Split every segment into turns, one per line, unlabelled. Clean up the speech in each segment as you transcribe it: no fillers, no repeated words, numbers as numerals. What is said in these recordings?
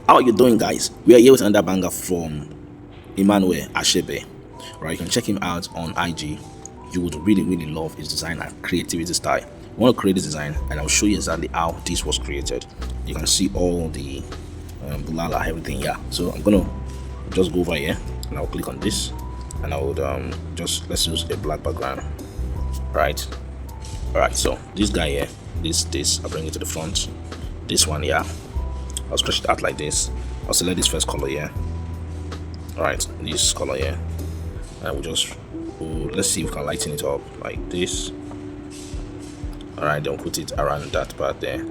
How are you doing, guys? We are here with another banger from Emmanuel Achebe. Right, you can check him out on IG. You would really love his design and creativity style. I want to create this design and I'll show you exactly how this was created. You can see all the bulala, everything. Yeah, so I'm gonna just go over here and I'll click on this and I would just let's use a black background. Right, all right, so this guy here, this I'll bring it to the front. This one, yeah, I'll stretch it out like this. I'll select this first color here. All right, this color here, and we'll just let's see if we can lighten it up like this. All right, then we'll put it around that part there.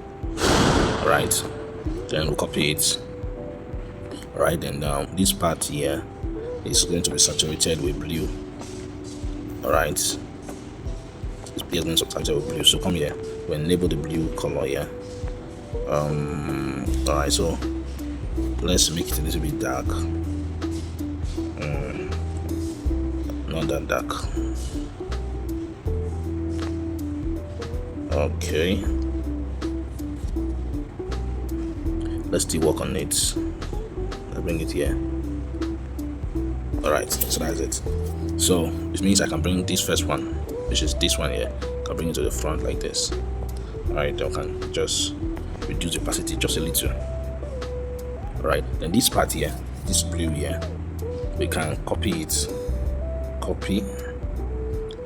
All right, then we'll copy it. All right, then this part here is going to be saturated with blue. All right, this is going to be saturated with blue. So come here, we'll enable the blue color here. All right, so let's make it a little bit dark. Not that dark. Okay, let's still work on it. I'll bring it here. All right, so that's it. So this means I can bring this first one, which is this one here, I can bring it to the front like this. All right, then I can just reduce the opacity just a little. All right, then this part here, this blue here, we can copy it,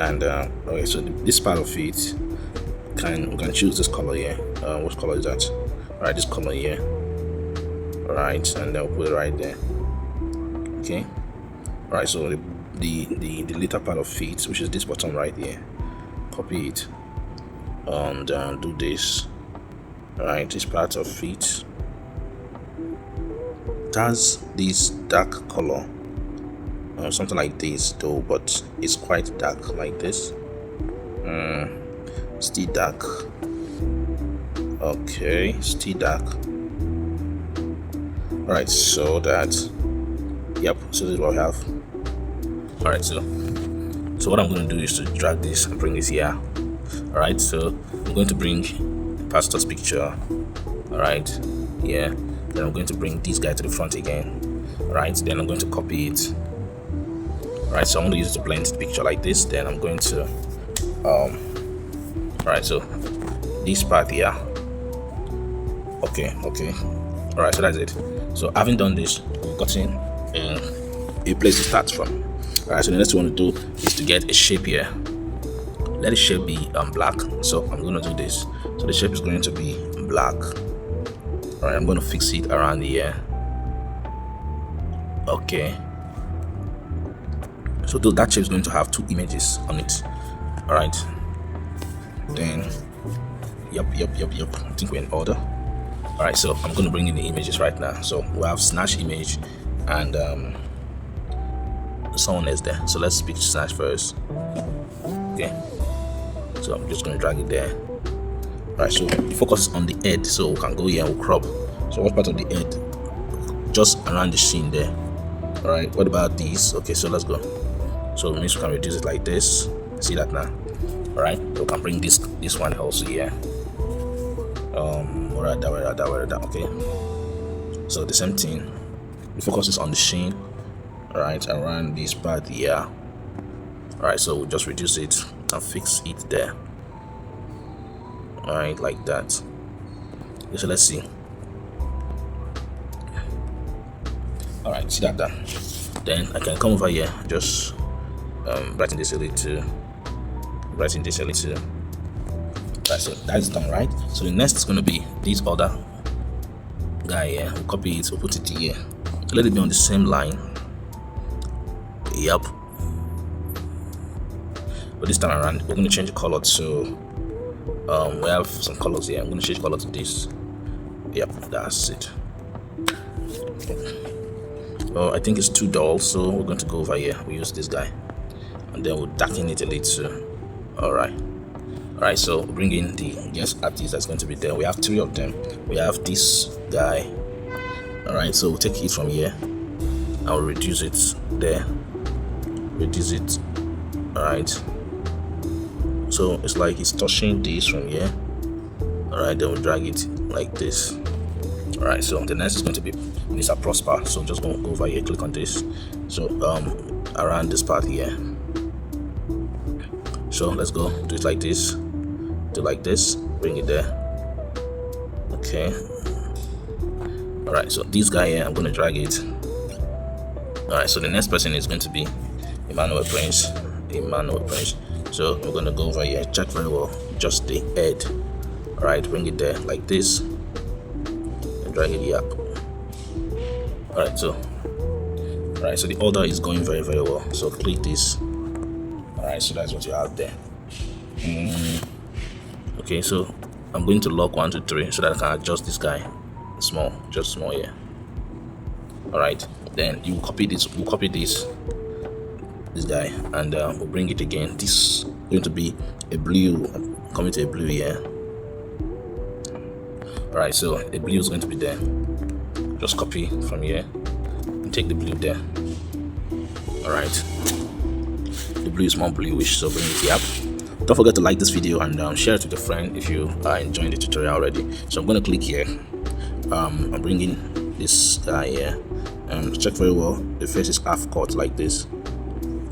and okay, so this part of it we can choose this color here. What color is that? All right, this color here. All right, and then we'll put it right there. Okay, all right, so the later part of it, which is this bottom right here, copy it and do this. All right, this part of it has this dark color, something like this though, but it's quite dark like this. Still dark. Okay, still dark. All right, so that, yep, so this is what we have. All right, so what I'm going to do is to drag this and bring this here. All right, so I'm going to bring pastor's picture. All right, yeah, then I'm going to bring this guy to the front again. All right, then I'm going to copy it. All right, so I'm going to use it to blend the picture like this. Then I'm going to all right, so this part here. Okay, all right, so that's it. So having done this, we've gotten a place to start from. All right, so the next thing we want to do is to get a shape here. Let the shape be black. So I'm going to do this. So the shape is going to be black. All right, I'm going to fix it around here. Okay, so that shape is going to have two images on it. All right, then yep, I think we're in order. All right, so I'm going to bring in the images right now. So we have snatch image and someone else there. So let's pick snatch first. Okay, so I'm just going to drag it there. All right, so the focus is on the head, so we can go here and we'll crop. So what part of the head? Just around the chin there. All right, what about these? Okay, so let's go. So it means we can reduce it like this. See that now? All right, so we can bring this one also here. Where that. Okay, so the same thing. The focus is on the chin. All right, around this part here. All right, so we'll just reduce it and fix it there. All right, like that. So let's see. All right, see that done. Then I can come over here, just brighten this a little. Right, so that's done, right? So the next is going to be this other guy here. We'll copy it, we'll put it here. So let it be on the same line. Yep. But this time around, we're going to change the color to we have some colors here. I'm going to change color to this. Yep, that's it. Oh, I think it's too dull, so we're going to go over here. We use this guy, and then we'll darken it a little. All right, so bring in the guest artist that's going to be there. We have three of them. We have this guy. All right, so we'll take it from here. I'll reduce it there. Reduce it. All right, so it's like it's touching this from here. All right, then we'll drag it like this. All right, so the next is going to be Mr. Prosper. So just go over here, click on this. So around this part here. So let's go do it like this, do like this, bring it there. Okay. All right, so this guy here, I'm going to drag it. All right, so the next person is going to be Emmanuel Prince. So we're going to go over here, check very well, just the head. All right, bring it there like this and drag it here up. All right, so the order is going very well. So click this. All right, so that's what you have there. Okay, so I'm going to lock 1 2 3 so that I can adjust this guy small, just small here. All right, then you copy this. We'll copy this guy, and we'll bring it again. This is going to be a blue. Coming to a blue here. All right, so a blue is going to be there. Just copy from here and take the blue there. All right, the blue is more bluish, so bring it here. Don't forget to like this video and share it with a friend if you are enjoying the tutorial already. So I'm going to click here. I'm bringing this guy here, and check very well. The face is half cut like this.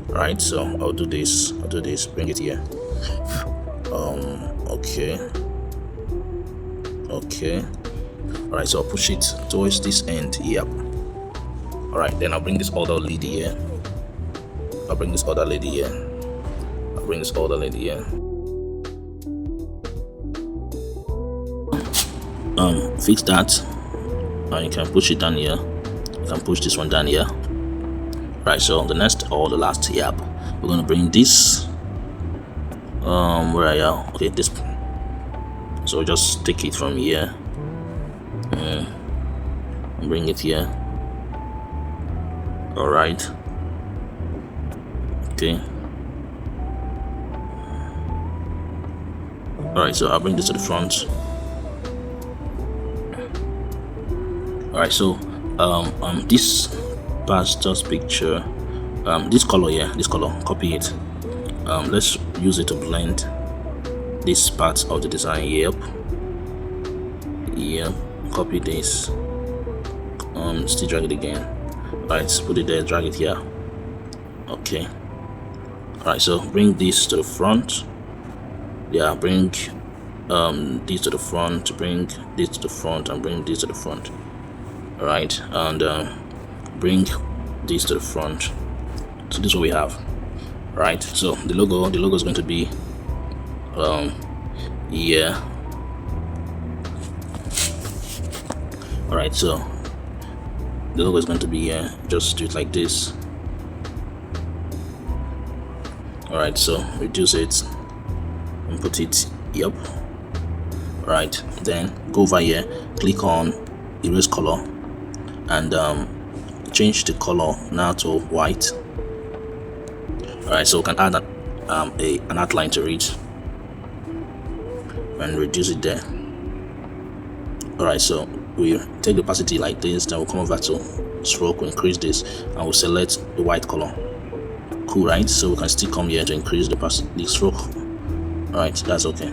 All right, so I'll do this. Bring it here. Okay. All right, so I'll push it towards this end. Yep. All right, then I'll bring this other lady here. Fix that. You can push it down here. You can push this one down here. Right, so the next or the last yep, we're gonna bring this. Where are you? Okay, this. So just take it from here and bring it here. All right. Okay. All right, so I'll bring this to the front. All right, so this pastor's picture, this color here, copy it. Let's use it to blend this part of the design. Yep, copy this. Still drag it again. Alright, put it there, drag it here. Okay. Alright, so bring this to the front. Yeah, bring this to the front, bring this to the front, and bring this to the front. Alright, and bring this to the front. So this is what we have. Right, so the logo is going to be yeah. All right, so the logo is going to be here. Just do it like this. All right, so reduce it and put it. Yep. All right, then go over here, click on erase color, and change the color now to white. All right, so we can add an outline to it and reduce it there. All right, so we take the opacity like this, then we'll come over to stroke, we'll increase this, and we'll select the white color. Cool, right? So we can still come here to increase the stroke. All right, that's okay.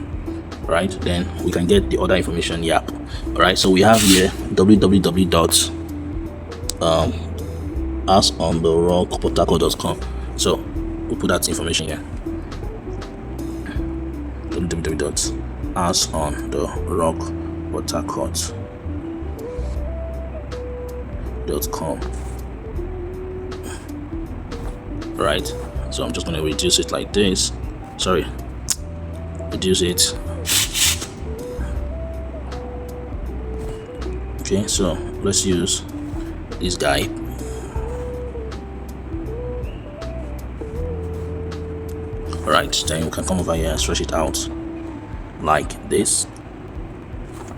All right, then we can get the other information. Yep. All right, so we have here www.asontherockportaco.com. So we'll put that information here. www.asontherockportaco.com. Right, so I'm just going to reduce it like this. Sorry, reduce it. Okay, so let's use this guy. Alright, then we can come over here and stretch it out like this.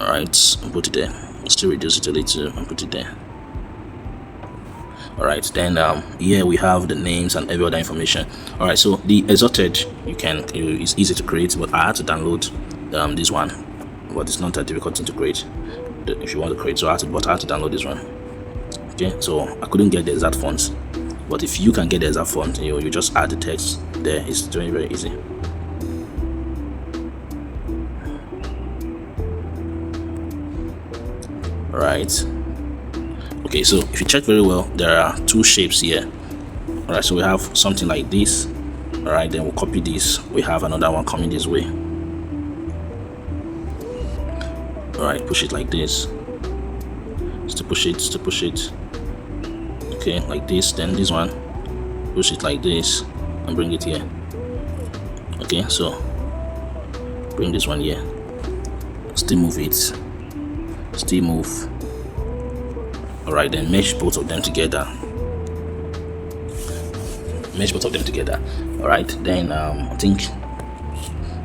Alright, put it there. Still reduce it a little and put it there. Alright, then here we have the names and every other information. Alright, so the exalted it's easy to create, but I had to download this one, but it's not that difficult to create if you want to create. So I had to download this one. Okay, so I couldn't get the exact fonts, but if you can get the exact font, you just add the text there. It's very, very easy. Right. Okay, so if you check very well, there are two shapes here. All right, so we have something like this. All right, then we'll copy this. We have another one coming this way. All right, push it like this. Still push it. Okay, like this. Then this one, push it like this and bring it here. Okay, so bring this one here. Still move it. Still move. All right, then mesh both of them together. All right, then I think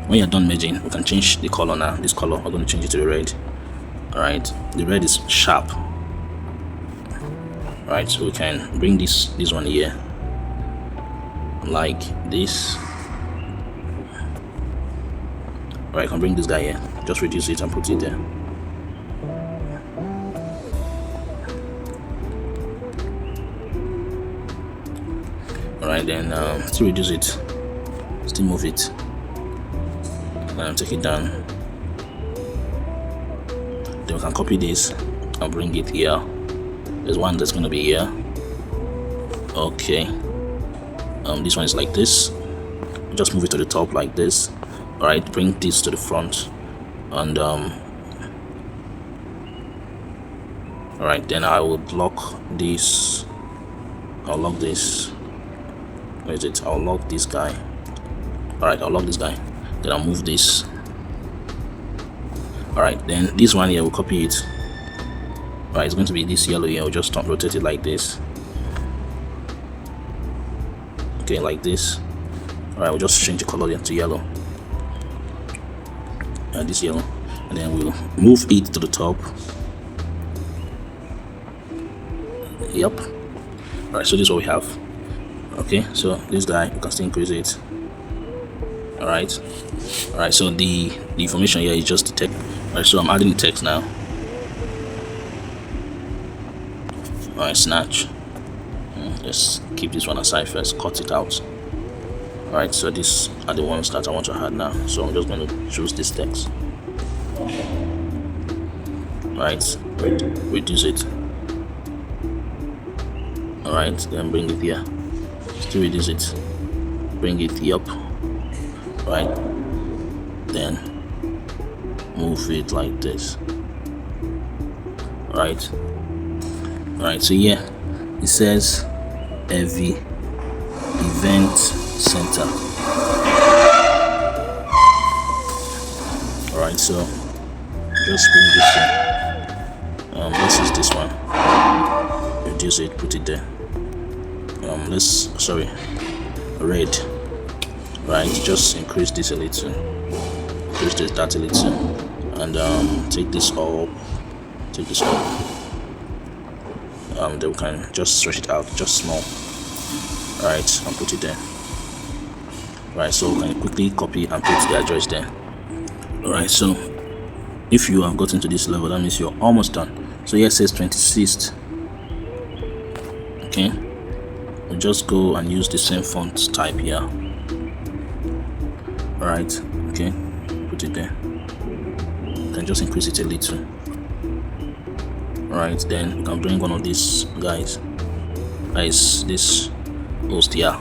when you're done merging, we can change the color now. This color, we're going to change it to the red. All right, the red is sharp. All right, so we can bring this one here like this. All right, I can bring this guy here. Just reduce it and put it there. Alright, then still reduce it, still move it, and take it down. Then we can copy this and bring it here. There's one that's going to be here. Okay, this one is like this. Just move it to the top like this. Alright, bring this to the front, and alright, then I would lock this. I'll lock this. Where is it? I'll lock this guy. Alright, I'll lock this guy. Then I'll move this. Alright, then this one here, we'll copy it. Alright, it's going to be this yellow here. We'll just rotate it like this. Okay, like this. Alright, we'll just change the color to yellow. This yellow. And then we'll move it to the top. Yep. Alright, so this is what we have. Okay, so this guy, you can still increase it. Alright, so the information here is just the text. Alright, so I'm adding the text now. Alright, snatch. Let's keep this one aside first, cut it out. Alright, so these are the ones that I want to add now. So I'm just going to choose this text. Alright, reduce it. Alright, then bring it here. Still reduce it, bring it up. Right, then move it like this. Right, so here it says heavy event center. Alright, so just bring this in. Let's use this one. Reduce it, put it there. Red. Right, just increase this a little, increase that a little, and take this up. Then we can just stretch it out, just small. Right, and put it there. Right, so we can quickly copy and put the address there. Alright, so if you have gotten to this level, that means you're almost done. So here it says 26th. Okay, we'll just go and use the same font type here. Alright, okay, put it there. You can just increase it a little. Alright, then you can bring one of these guys. That is this host here.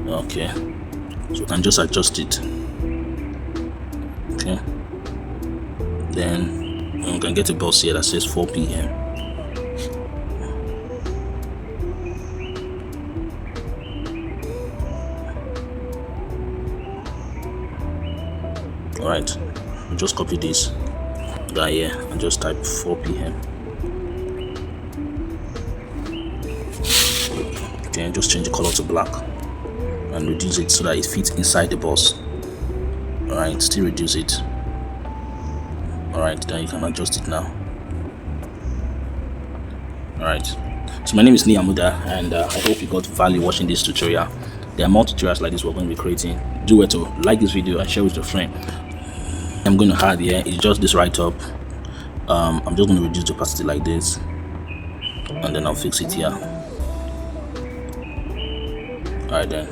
Okay, so you can just adjust it. Okay, then you can get a box here that says 4 p.m. Alright, just copy this guy here and just type 4 p.m. Okay, and just change the color to black and reduce it so that it fits inside the box. Alright, still reduce it. Alright, then you can adjust it now. Alright, so my name is Niamuda, and I hope you got value watching this tutorial. There are more tutorials like this we're going to be creating. Do well to like this video and share with your friend. I'm going to add here is just this right up. I'm just going to reduce the opacity like this, and then I'll fix it here. Alright, then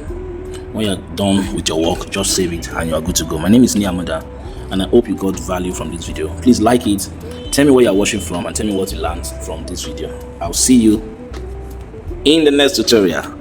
when you're done with your work, just save it and you're good to go. My name is Niamuda, and I hope you got value from this video. Please like it, Tell me where you're watching from and tell me what you learned from this video. I'll see you in the next tutorial.